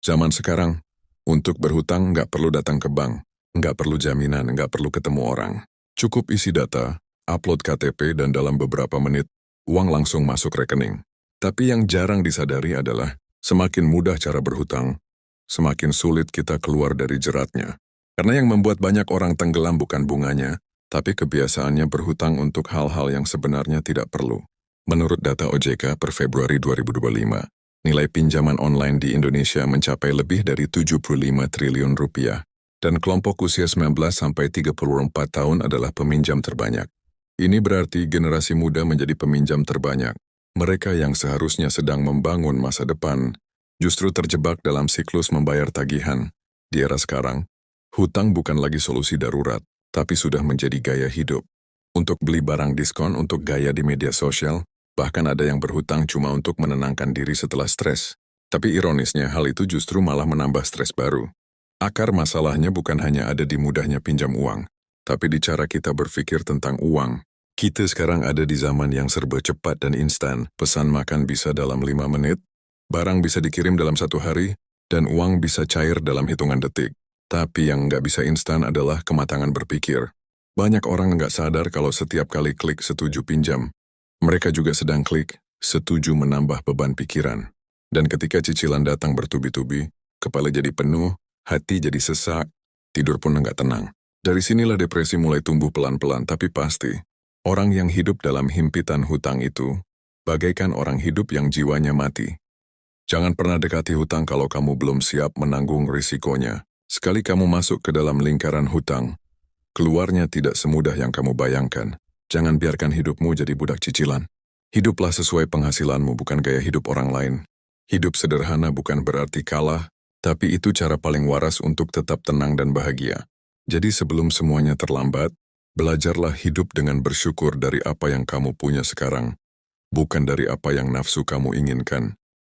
Zaman sekarang, untuk berhutang nggak perlu datang ke bank, nggak perlu jaminan, nggak perlu ketemu orang. Cukup isi data, upload KTP dan dalam beberapa menit, uang langsung masuk rekening. Tapi yang jarang disadari adalah, semakin mudah cara berhutang, semakin sulit kita keluar dari jeratnya. Karena yang membuat banyak orang tenggelam bukan bunganya, tapi kebiasaannya berhutang untuk hal-hal yang sebenarnya tidak perlu. Menurut data OJK per Februari 2025, nilai pinjaman online di Indonesia mencapai lebih dari 75 triliun rupiah, dan kelompok usia 19-34 tahun adalah peminjam terbanyak. Ini berarti generasi muda menjadi peminjam terbanyak. Mereka yang seharusnya sedang membangun masa depan, justru terjebak dalam siklus membayar tagihan. Di era sekarang, hutang bukan lagi solusi darurat, tapi sudah menjadi gaya hidup. Untuk beli barang diskon untuk gaya di media sosial, bahkan ada yang berhutang cuma untuk menenangkan diri setelah stres. Tapi ironisnya hal itu justru malah menambah stres baru. Akar masalahnya bukan hanya ada di mudahnya pinjam uang, tapi di cara kita berpikir tentang uang. Kita sekarang ada di zaman yang serba cepat dan instan. Pesan makan bisa dalam 5 menit, barang bisa dikirim dalam 1 hari, dan uang bisa cair dalam hitungan detik. Tapi yang nggak bisa instan adalah kematangan berpikir. Banyak orang nggak sadar kalau setiap kali klik setuju pinjam, mereka juga sedang klik setuju menambah beban pikiran. Dan ketika cicilan datang bertubi-tubi, kepala jadi penuh, hati jadi sesak, tidur pun nggak tenang. Dari sinilah depresi mulai tumbuh pelan-pelan, tapi pasti. Orang yang hidup dalam himpitan hutang itu, bagaikan orang hidup yang jiwanya mati. Jangan pernah dekati hutang kalau kamu belum siap menanggung risikonya. Sekali kamu masuk ke dalam lingkaran hutang, keluarnya tidak semudah yang kamu bayangkan. Jangan biarkan hidupmu jadi budak cicilan. Hiduplah sesuai penghasilanmu, bukan gaya hidup orang lain. Hidup sederhana bukan berarti kalah, tapi itu cara paling waras untuk tetap tenang dan bahagia. Jadi sebelum semuanya terlambat, belajarlah hidup dengan bersyukur dari apa yang kamu punya sekarang, bukan dari apa yang nafsu kamu inginkan.